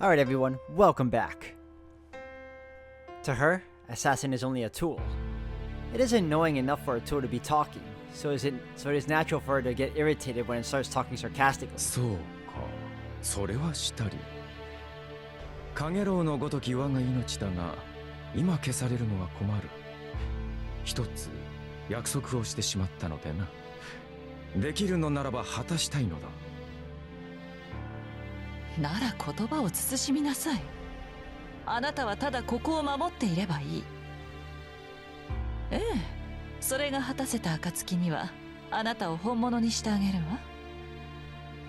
Alright everyone, welcome back. To her, assassin is only a tool. It is annoying enough for a tool to be talking, so it is natural for her to get irritated when it starts talking sarcastically. そうか、それはしたり。カゲロウのごとき我が命だが、今消されるのは困る。一つ約束をしてしまったのでな。できるのならば果たしたいのだ。なら言葉を慎みなさい。あなたはただここを守っていればいい。ええ、それが果たせた暁にはあなたを本物にしてあげるわ。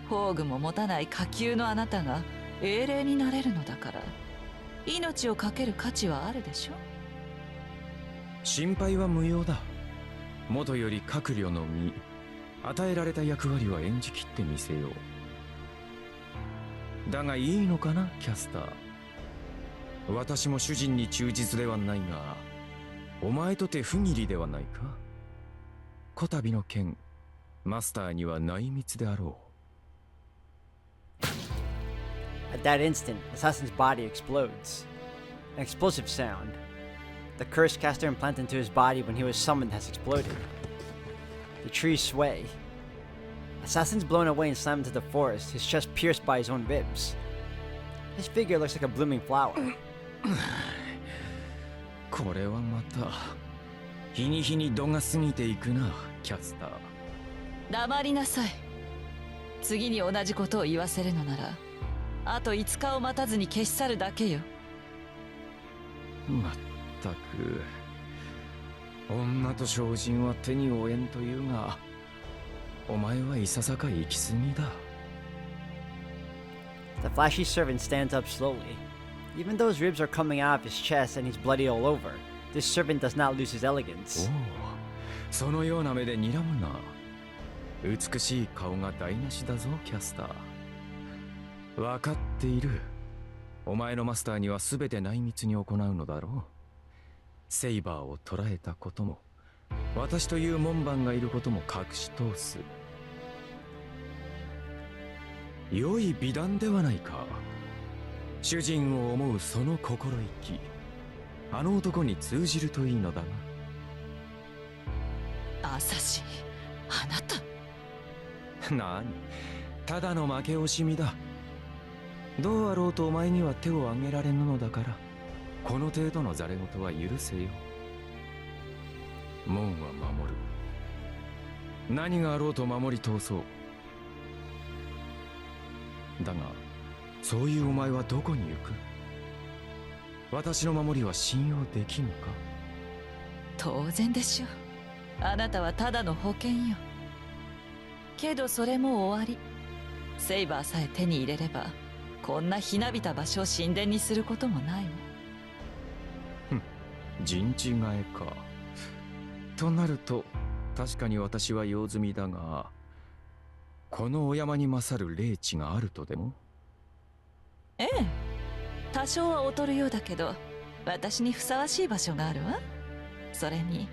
宝具も持たない下級のあなたが英霊になれるのだから、命を懸ける価値はあるでしょ。心配は無用だ。元より閣僚の身、与えられた役割は演じきってみせよう。だがいいのかな、キャスター。私も主人に忠実ではないが、お前とて不義理ではないか。こたびの件、マスターには内密であろう。At that instant, Assassin's body explodes. An explosive sound. The curse caster implanted into his body when he was summoned has exploded. The trees sway. Assassin's blown away and slammed into the forest, his chest pierced by his own ribs. His figure looks like a blooming flower. これはまた日に日に度が過ぎていくな、キャスター。黙りなさい。次に同じことを言わせるのなら、あと5日を待たずに消し去るだけよ。まったく、女と精進は手に負えんというが、お前はいささか行き過ぎだ。The flashy servant stands up slowly. Even though his ribs are coming out of his chest and he's bloody all over, this servant does not lose his elegance. おお、そのような目で睨むな。美しい顔が台無しだぞ、キャスター。分かっている。お前のマスターには全て内密に行うのだろう。セイバーを捕らえたことも、私という門番がいることも隠し通す。良い美談ではないか。主人を思うその心意気、あの男に通じるといいのだアサシン、あなた。なに、ただの負け惜しみだ。どうあろうとお前には手を挙げられぬのだから、この程度のざれ言は許せよ。門は守る。何があろうと守り通そう。だが、そういうお前はどこに行く？私の守りは信用できぬか？当然でしょう。あなたはただの保険よ。けどそれも終わり。セイバーさえ手に入れれば、こんなひなびた場所を神殿にすることもないわ。ふん、人違えか。となると、確かに私は用済みだが、このお山に勝る霊地があるとでも？ええ、多少は劣るようだけど、私にふさわしい場所があるわ。それに、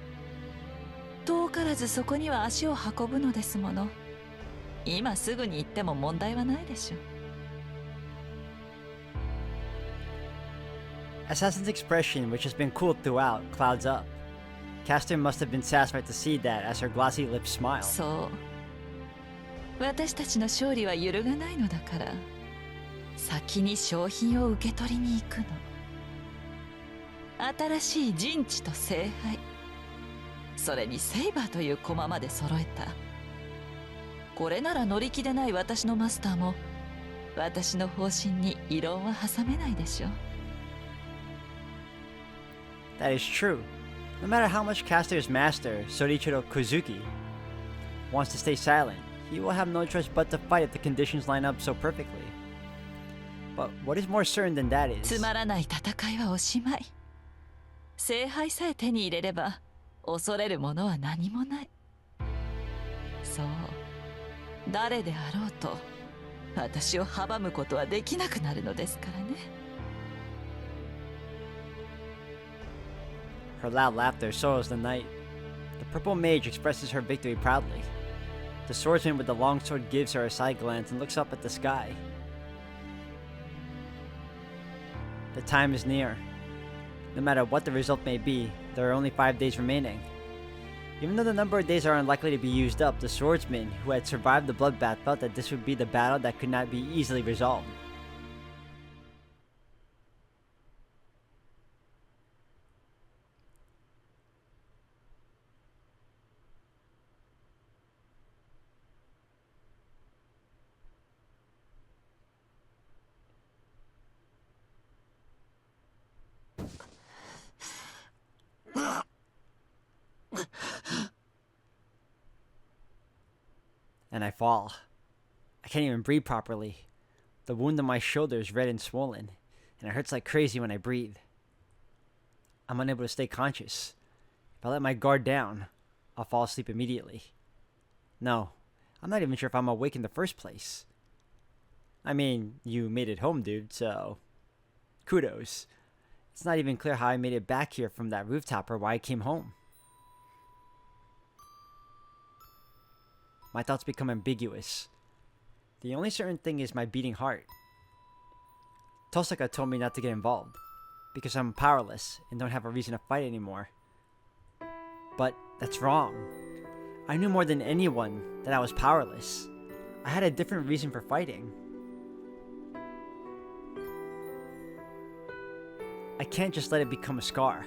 遠からずそこには足を運ぶのですもの。今すぐに行っても問題はないでしょう。Assassin's expression, which has been cool throughout, clouds up. Caster must have been satisfied to see that as her glossy lips smile. そう。私たちの勝利は揺るがないのだから、先に賞品を受け取りに行くの。新しい陣地と聖杯、それにセイバーという駒まで揃えた。これなら乗り気でない私のマスターも、私の方針に異論は挟めないでしょう。That is true. No matter how much Caster's master, Sorichiro Kozuki, wants to stay silent, he will have no choice but to fight if the conditions line up so perfectly. But what is more certain than that is... つまらない戦いはおしまい。聖杯さえ手に入れれば、恐れるものは何もない。そう、誰であろうと、私を阻むことはできなくなるのですからね。Her loud laughter soils the night. The purple mage expresses her victory proudly. The swordsman with the longsword gives her a side glance and looks up at the sky. 「 The swordsman with the longsword gives her a side glance and looks up at the sky. 「The time is near. No matter what the result may be, there are only 5 days remaining. Even though the number of days are unlikely to be used up, the swordsman who had survived the bloodbath felt that this would be the battle that could not be easily resolved. And I fall. I can't even breathe properly. The wound on my shoulder is red and swollen, and it hurts like crazy when I breathe. I'm unable to stay conscious. If I let my guard down, I'll fall asleep immediately. No, I'm not even sure if I'm awake in the first place. I mean, you made it home, dude, so kudos. It's not even clear how I made it back here from that rooftop or why I came home. My thoughts become ambiguous. The only certain thing is my beating heart. Tosaka told me not to get involved, because I'm powerless and don't have a reason to fight anymore. But that's wrong. I knew more than anyone that I was powerless. I had a different reason for fighting. I can't just let it become a scar.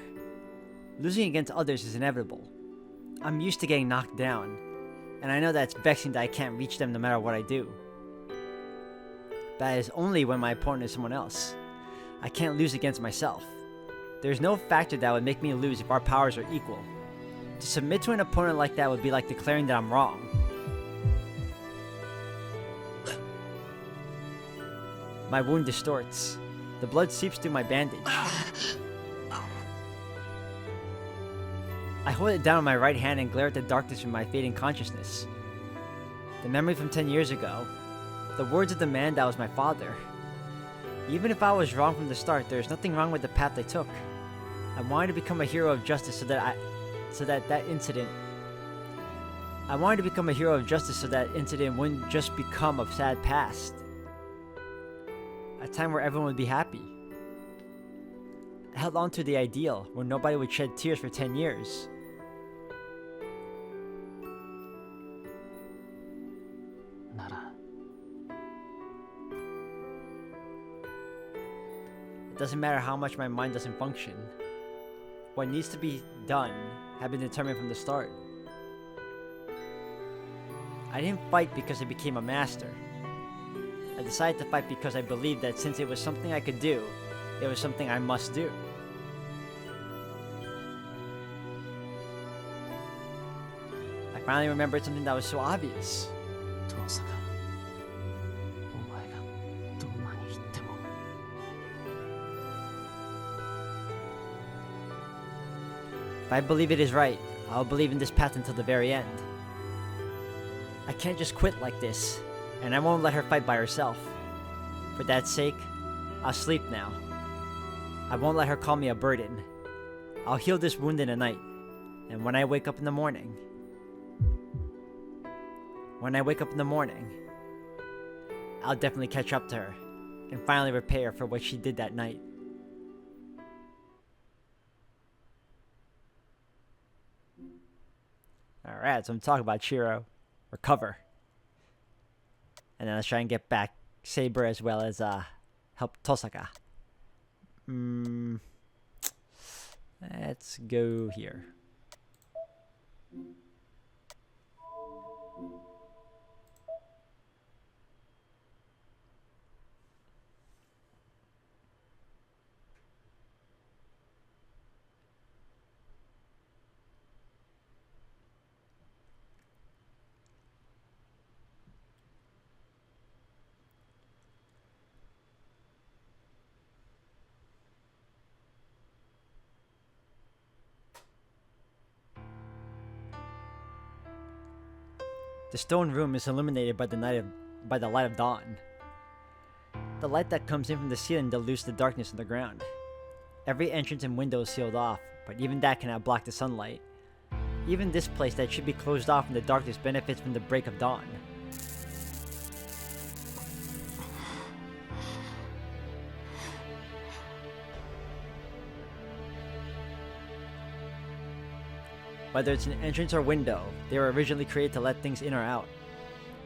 Losing against others is inevitable. I'm used to getting knocked down, and I know that it's vexing that I can't reach them no matter what I do. That is only when my opponent is someone else. I can't lose against myself. There's no factor that would make me lose if our powers are equal. To submit to an opponent like that would be like declaring that I'm wrong. My wound distorts. The blood seeps through my bandage. I hold it down in my right hand and glare at the darkness from my fading consciousness. The memory from 10 years ago. The words of the man that was my father. Even if I was wrong from the start, there is nothing wrong with the path I took. I wanted to become a hero of justice so that incident wouldn't just become a sad past. A time where everyone would be happy. I held on to the ideal where nobody would shed tears for 10 years. It doesn't matter how much my mind doesn't function. What needs to be done had been determined from the start. I didn't fight because I became a master. I decided to fight because I believed that since it was something I could do, it was something I must do. I finally remembered something that was so obvious. If I believe it is right, I'll believe in this path until the very end. I can't just quit like this, and I won't let her fight by herself. For that sake, I'll sleep now. I won't let her call me a burden. I'll heal this wound in a night, and when I wake up in the morning, I'll definitely catch up to her, and finally repay her for what she did that night. Alright, so I'm talking about Shiro. Recover. And then let's try and get back Saber as well as help Tosaka. Let's go here. The stone room is illuminated by the light of dawn. The light that comes in from the ceiling dilutes the darkness on the ground. Every entrance and window is sealed off, but even that cannot block the sunlight. Even this place that should be closed off in the darkness benefits from the break of dawn. Whether it's an entrance or window, they were originally created to let things in or out.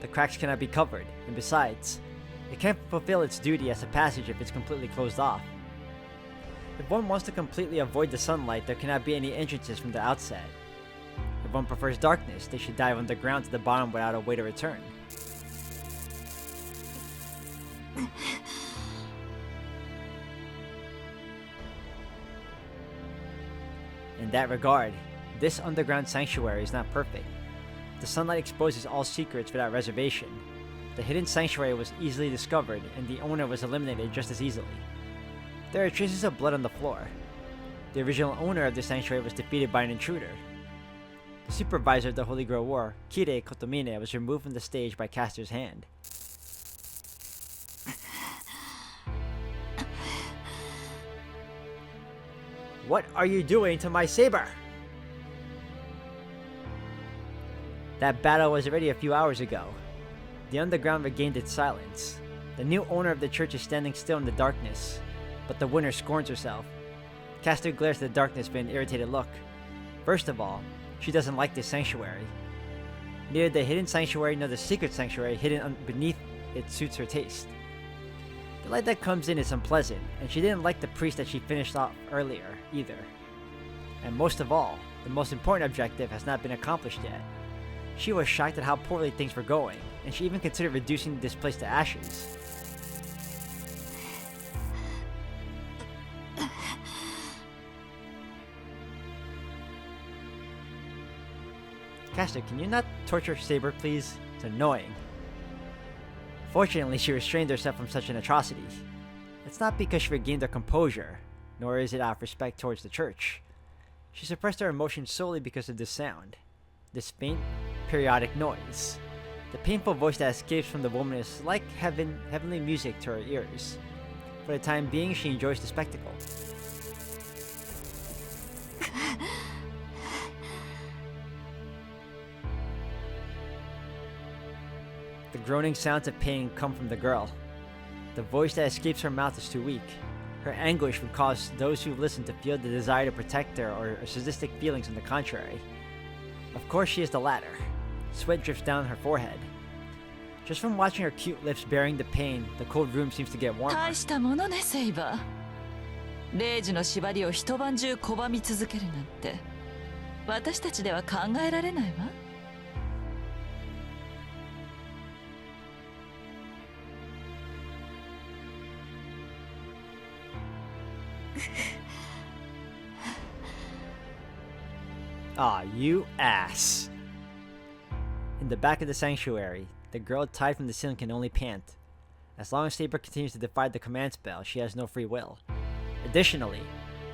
The cracks cannot be covered, and besides, it can't fulfill its duty as a passage if it's completely closed off. If one wants to completely avoid the sunlight, there cannot be any entrances from the outset. If one prefers darkness, they should dive underground to the bottom without a way to return. In that regard, this underground sanctuary is not perfect. The sunlight exposes all secrets without reservation. The hidden sanctuary was easily discovered, and the owner was eliminated just as easily. There are traces of blood on the floor. The original owner of the sanctuary was defeated by an intruder. The supervisor of the Holy Grail War, Kirei Kotomine, was removed from the stage by Caster's hand. What are you doing to my saber? That battle was already a few hours ago. The underground regained its silence. The new owner of the church is standing still in the darkness, but the winner scorns herself. Caster glares at the darkness with an irritated look. First of all, she doesn't like this sanctuary. Neither the hidden sanctuary nor the secret sanctuary hidden beneath it suits her taste. The light that comes in is unpleasant, and she didn't like the priest that she finished off earlier, either. And most of all, the most important objective has not been accomplished yet. She was shocked at how poorly things were going, and she even considered reducing this place to ashes. Caster, can you not torture Saber, please? It's annoying. Fortunately, she restrained herself from such an atrocity. It's not because she regained her composure, nor is it out of respect towards the church. She suppressed her emotions solely because of this sound. This faint, periodic noise. The painful voice that escapes from the woman is like heavenly music to her ears. For the time being, she enjoys the spectacle. The groaning sounds of pain come from the girl. The voice that escapes her mouth is too weak. Her anguish would cause those who listen to feel the desire to protect her or sadistic feelings on the contrary. Of course she is the latter. Sweat drips down her forehead. Just from watching her cute lips bearing the pain, the cold room seems to get warmer. 大したものね、セイバー。レイジの縛りを一晩中拒み続けるなんて、私たちでは考えられないわ。Aw, you ass. In the back of the sanctuary, the girl tied from the ceiling can only pant. As long as Saber continues to defy the command spell, she has no free will. Additionally,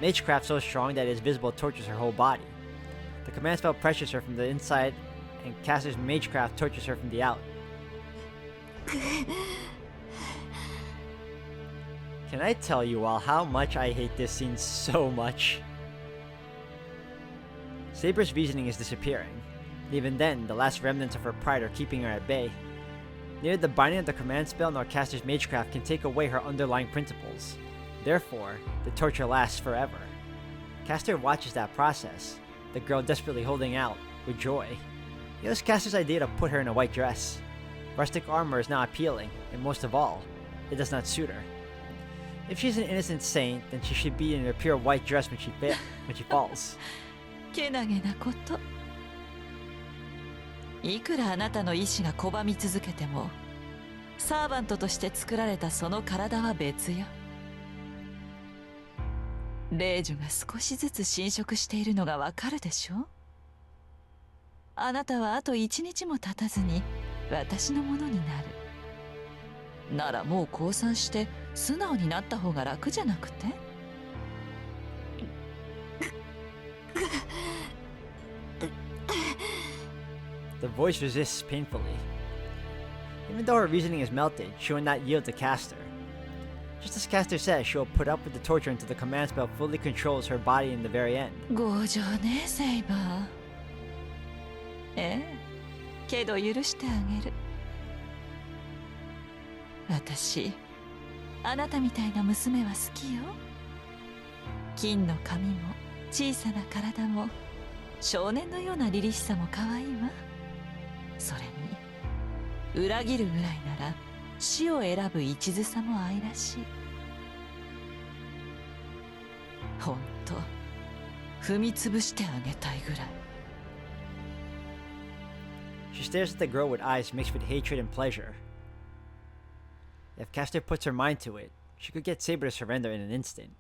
Magecraft so strong that it is visible tortures her whole body. The command spell pressures her from the inside, and Caster's Magecraft tortures her from the out. Can I tell you all how much I hate this scene so much? Saber's reasoning is disappearing. Even then, the last remnants of her pride are keeping her at bay. Neither the binding of the command spell nor Caster's Magecraft can take away her underlying principles. Therefore, the torture lasts forever. Caster watches that process, the girl desperately holding out, with joy. It was Caster's idea to put her in a white dress. Rustic armor is not appealing, and most of all, it does not suit her. If she's an innocent saint, then she should be in a pure white dress when she falls. けなげなこと。いくらあなたの意志が拒み続けても、サーバントとして作られたその体は別よ。霊樹が少しずつ侵食しているのがわかるでしょ。あなたはあと一日も経たずに私のものになる。ならもう降参して素直になった方が楽じゃなくて？ The voice resists painfully. Even though her reasoning is melted, she will not yield to Caster. Just as Caster says, she will put up with the torture until the command spell fully controls her body in the very end. 強情ね、セイバー。ええ、けど許してあげる。私、あなたみたいな娘は好きよ。金の髪も小さな体も少年のような凛々しさも可愛いわ。それに裏切るぐらいなら死を選ぶ一途さも愛らしい。ほんと踏みつぶしてあげたいぐらい。 She stares at the girl with eyes mixed with hatred and pleasure. If Castor puts her mind to it, she could get Saber to surrender in an instant.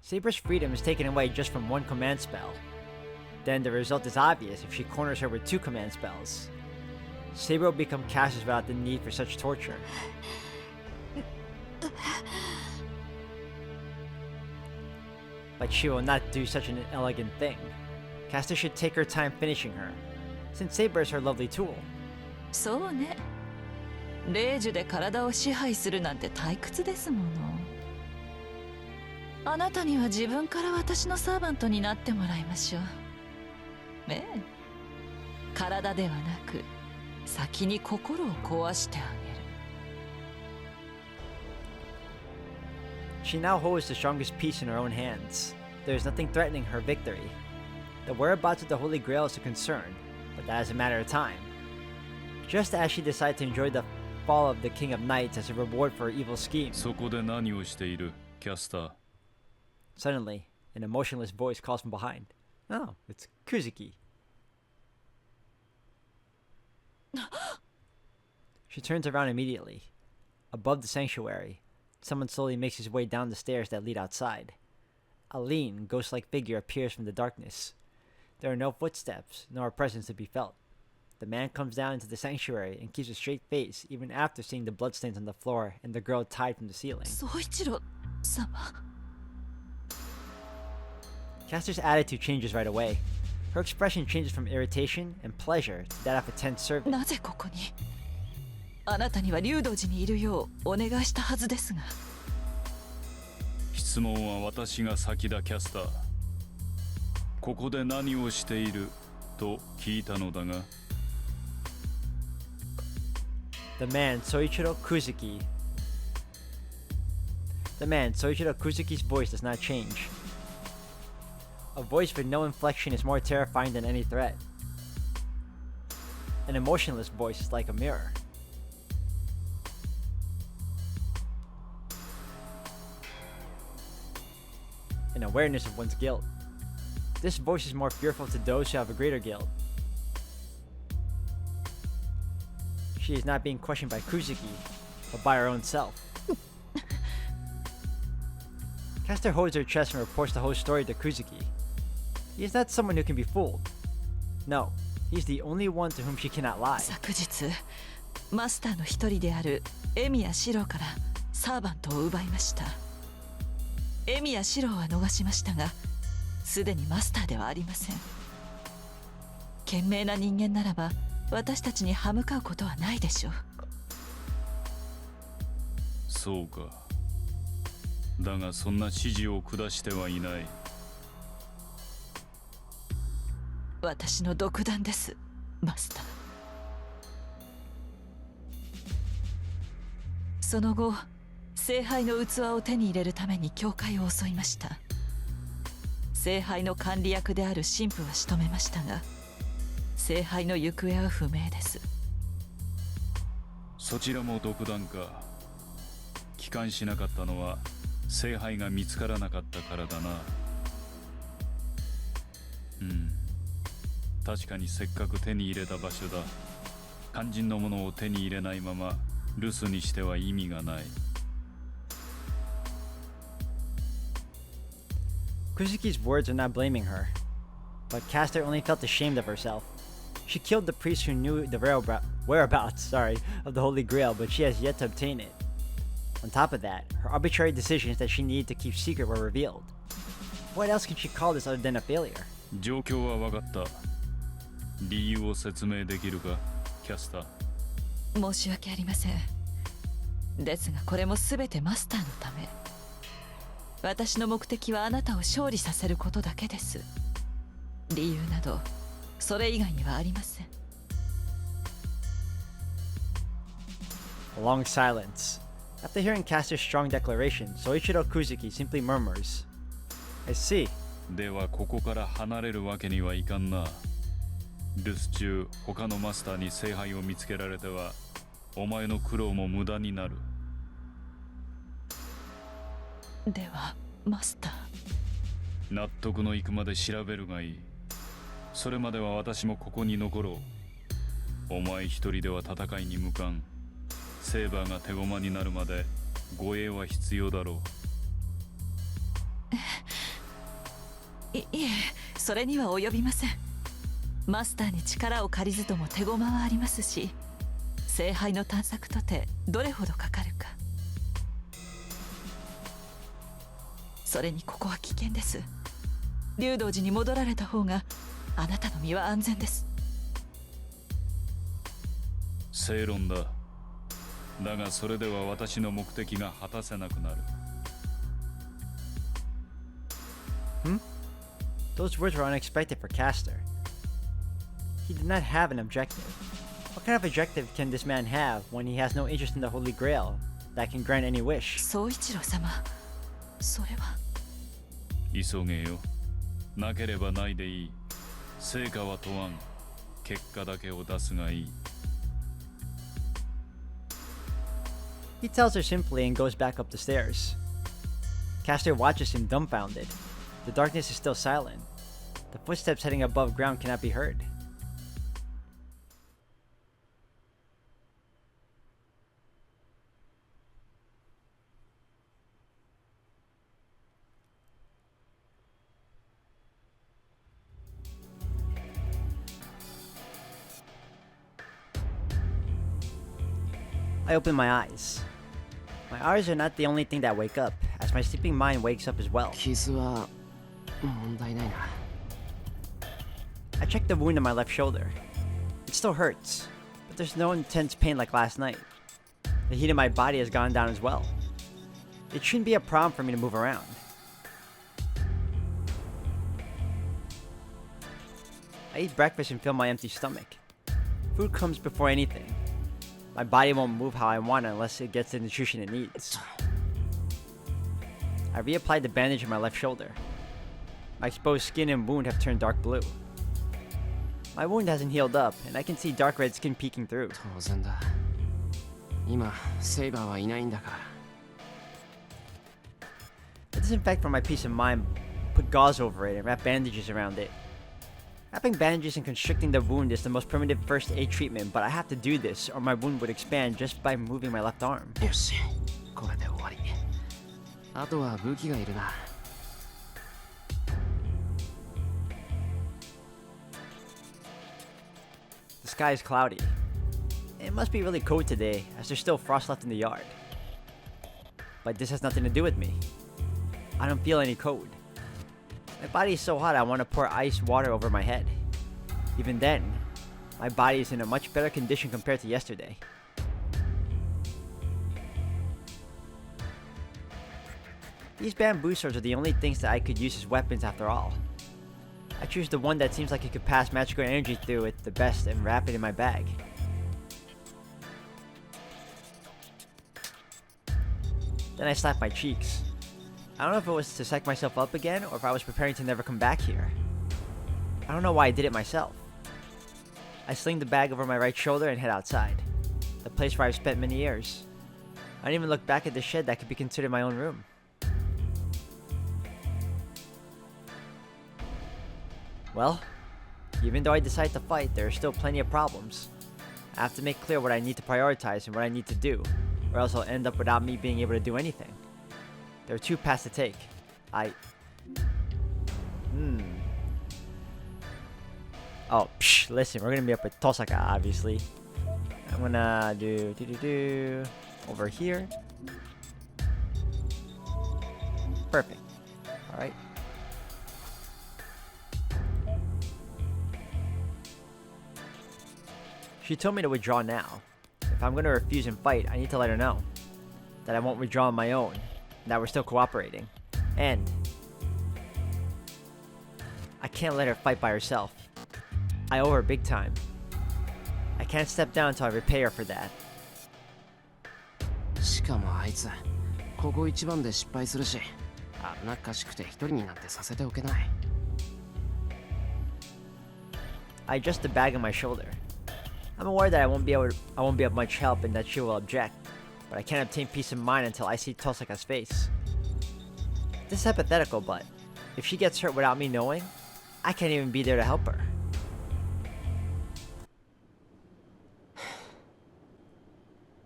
Saber's freedom is taken away just from one command spell. Then the result is obvious if she corners her with 2 command spells. Saber will become Castor's without the need for such torture. But she will not do such an elegant thing. Castor should take her time finishing her, since Saber is her lovely tool. そうね。霊樹で体を支配するなんて退屈ですもの。あなたには自分から私のサーバントになってもらいましょう。ねえ、体ではなく先に心を壊してあげる。 She now holds the strongest piece in her own hands. There is nothing threatening her victory. The whereabouts of the Holy Grail is a concern, but that is a matter of time. Just as she decided to enjoy the fall of the King of Knights as a reward for her evil scheme. そこで何をしている、キャスター。 Suddenly, an emotionless voice calls from behind. Oh, it's Kuzuki. She turns around immediately. Above the sanctuary, someone slowly makes his way down the stairs that lead outside. A lean, ghost-like figure appears from the darkness. There are no footsteps, nor a presence to be felt. The man comes down into the sanctuary and keeps a straight face even after seeing the bloodstains on the floor and the girl tied from the ceiling. 宗一郎様。 Castor's attitude changes right away. Her expression changes from irritation and pleasure to that of a tense servant. なぜここに？あなたには竜道寺にいるようお願いしたはずですが。質問は私が先だ、キャスター。ここで何をしていると聞いたのだが。 The man, Soichiro Kuzuki. The man, Soichiro Kuzuki's voice does not change. A voice with no inflection is more terrifying than any threat. An emotionless voice is like a mirror. An awareness of one's guilt. This voice is more fearful to those who have a greater guilt. She is not being questioned by Kuzuki, but by her own self. Castor holds her chest and reports the whole story to Kuzuki. He is not someone who can be fooled. No, he's the only one to whom she cannot lie. 昨日マスターの一人であるエミヤシローからサーバントを奪いました。エミヤシローは逃しましたが、すでにマスターではありません。賢明な人間ならば私たちに歯向かうことはないでしょう。そうか。だがそんな指示を下してはいない。私の独断です、マスター。その後、聖杯の器を手に入れるために教会を襲いました。聖杯の管理役である神父は仕留めましたが、聖杯の行方は不明です。そちらも独断か。帰還しなかったのは聖杯が見つからなかったからだな。確かにせっかく手に入れた場所だ。肝心のものを手に入れないまま留守にしては意味がない。Kuzuki's words are not blaming her, but Castor only felt ashamed of herself. She killed the priest who knew the whereabouts of the Holy Grail, but she has yet to obtain it. On top of that, her arbitrary decisions that she needed to keep secret were revealed. What else can she call this other than a failure? 状況は分かった。理由を説明できるか、キャスター。申し訳ありません。ですがこれも全てマスターのため。私の目的はあなたを勝利させることだけです。理由などそれ以外にはありません。A long silence. After hearing Castor's strong declaration, Soichiro Kuzuki simply murmurs, I see. ではここから離れるわけにはいかんな。留守中他のマスターに聖杯を見つけられてはお前の苦労も無駄になる。ではマスター、納得のいくまで調べるがいい。それまでは私もここに残ろう。お前一人では戦いに向かん。セーバーが手駒になるまで護衛は必要だろいえ、それには及びません。マスターに力を借りずとも手駒はありますし、聖杯の探索とてどれほどかかるか。それにここは危険です。竜道寺に戻られた方があなたの身は安全です。う。正論だ。だがそれでは私の目的が果たせなくなる。Those words were unexpected for Castor. He did not have an objective. What kind of objective can this man have when he has no interest in the Holy Grail that can grant any wish? 宗一郎様、それは。急げよ。なければないでいい。成果は問わん。結果だけを出すがいい。He tells her simply and goes back up the stairs. Castor watches him dumbfounded. The darkness is still silent. The footsteps heading above ground cannot be heard. I open my eyes. My eyes are not the only thing that wake up, as my sleeping mind wakes up as well. 傷は問題ないな。 I check the wound on my left shoulder. It still hurts, but there's no intense pain like last night. The heat in my body has gone down as well. It shouldn't be a problem for me to move around. I eat breakfast and fill my empty stomach. Food comes before anything. My body won't move how I want unless it gets the nutrition it needs. I reapplied the bandage on my left shoulder. My exposed skin and wound have turned dark blue. My wound hasn't healed up, and I can see dark red skin peeking through. 当然だ。今セイバーはいないんだから。 I disinfect for my peace of mind, put gauze over it, and wrap bandages around it. Wrapping bandages and constricting the wound is the most primitive first aid treatment, but I have to do this or my wound would expand just by moving my left arm. よし、これで終わり。あとは武器がいるな。 The sky is cloudy. It must be really cold today, as there's still frost left in the yard. But this has nothing to do with me. I don't feel any cold. My body is so hot I want to pour ice water over my head. Even then, my body is in a much better condition compared to yesterday. These bamboo swords are the only things that I could use as weapons after all. I choose the one that seems like it could pass magical energy through it the best and wrap it in my bag. Then I slap my cheeks. I don't know if it was to psych myself up again or if I was preparing to never come back here. I don't know why I did it myself. I sling the bag over my right shoulder and head outside, the place where I've spent many years. I didn't even look back at the shed that could be considered my own room. Well, even though I decide to fight, there are still plenty of problems. I have to make clear what I need to prioritize and what I need to do, or else I'll end up without me being able to do anything. There are two paths to take. Oh, listen, we're gonna be up with Tosaka, obviously. I'm gonna do over here. Perfect. Alright. She told me to withdraw now. If I'm gonna refuse and fight, I need to let her know that I won't withdraw on my own, and that we're still cooperating. And I can't let her fight by herself. I owe her big time. I can't step down until I repay her for that. しかもあいつここ一番で失敗するし、危なっかしくて一人になんてさせておけない。 I adjust the bag on my shoulder. I'm aware that I won't be of much help and that she will object, but I can't obtain peace of mind until I see Tosaka's face. This is hypothetical, but if she gets hurt without me knowing, I can't even be there to help her.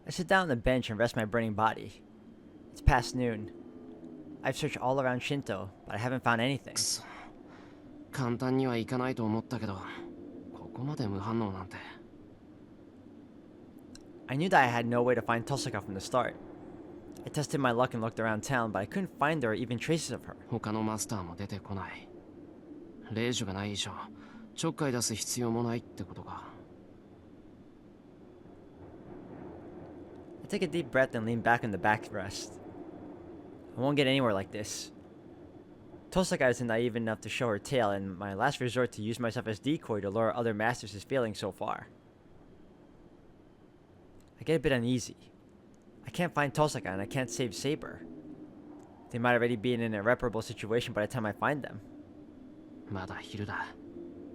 I sit down on the bench and rest my burning body. It's past noon. I've searched all around Shinto, but I haven't found anything. くそ、簡単にはいかないと思ったけど、ここまで無反応なんて。 I knew that I had no way to find Tosaka from the start. I tested my luck and looked around town, but I couldn't find her or even traces of her. 他のマスターも出てこない。令状がない以上、ちょっかい出す必要もないってことか。 I take a deep breath and lean back on the backrest. I won't get anywhere like this. Tosaka isn't naive enough to show her tail, and my last resort to use myself as decoy to lure other masters is failing so far. I get a bit uneasy. I can't find Tosaka and I can't save Saber. They might already be in an irreparable situation by the time I find them. まだ昼だ。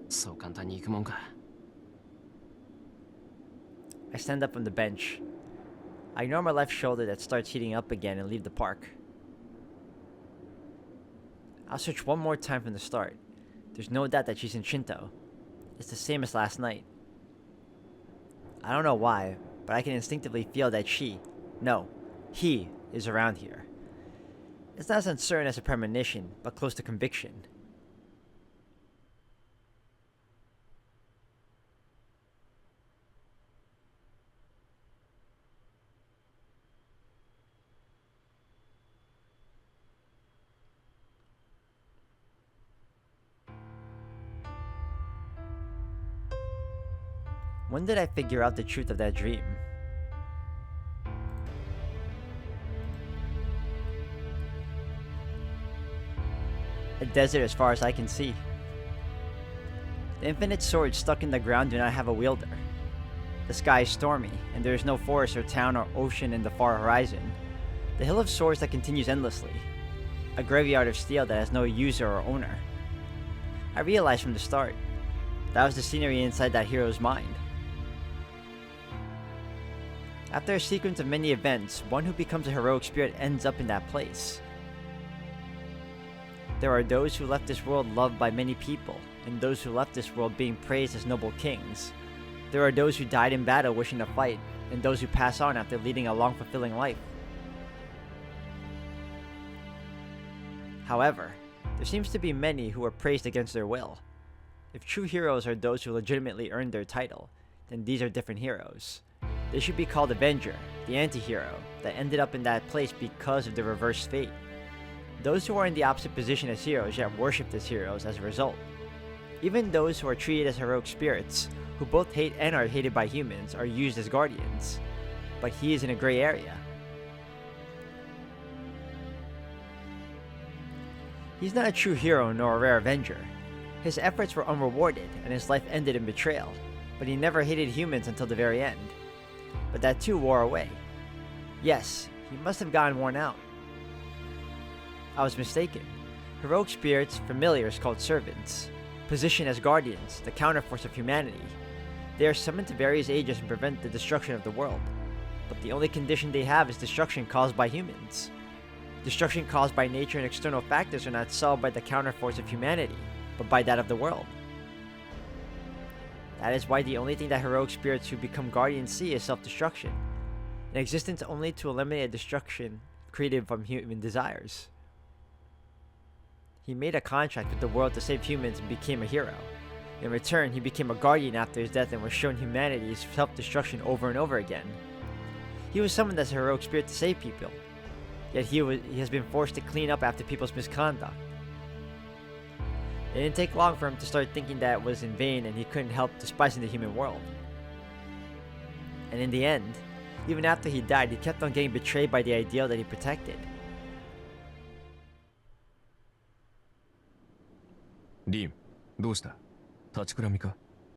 そう簡単に行くもんか。 I stand up from the bench. I ignore my left shoulder that starts heating up again and leave the park. I'll search one more time from the start. There's no doubt that she's in Shinto. It's the same as last night. I don't know why, but I can instinctively feel that he is around here. It's not as uncertain as a premonition, but close to conviction. When did I figure out the truth of that dream? A desert as far as I can see. The infinite swords stuck in the ground do not have a wielder. The sky is stormy, and there is no forest or town or ocean in the far horizon. The hill of swords that continues endlessly. A graveyard of steel that has no user or owner. I realized from the start, that was the scenery inside that hero's mind. After a sequence of many events, one who becomes a heroic spirit ends up in that place. There are those who left this world loved by many people, and those who left this world being praised as noble kings. There are those who died in battle wishing to fight, and those who pass on after leading a long fulfilling life. However, there seems to be many who are praised against their will. If true heroes are those who legitimately earned their title, then these are different heroes. They should be called Avenger, the anti-hero, that ended up in that place because of the reversed fate. Those who are in the opposite position as heroes yet worshipped as heroes as a result. Even those who are treated as heroic spirits, who both hate and are hated by humans, are used as guardians. But he is in a gray area. He's not a true hero nor a rare Avenger. His efforts were unrewarded and his life ended in betrayal, but he never hated humans until the very end. But that too wore away. Yes, he must have gotten worn out. I was mistaken. Heroic spirits, familiars called servants, positioned as guardians, the counterforce of humanity. They are summoned to various ages and prevent the destruction of the world. But the only condition they have is destruction caused by humans. Destruction caused by nature and external factors are not solved by the counterforce of humanity, but by that of the world. That is why the only thing that heroic spirits who become guardians see is self-destruction, an existence only to eliminate a destruction created from human desires. He made a contract with the world to save humans and became a hero. In return, he became a guardian after his death and was shown humanity's self-destruction over and over again. He was summoned as a heroic spirit to save people, yet he has been forced to clean up after people's misconduct. It didn't take long for him to start thinking that it was in vain and he couldn't help despising the human world. And in the end, even after he died, he kept on getting betrayed by the ideal that he protected. リン、どうした？立ちくらみか？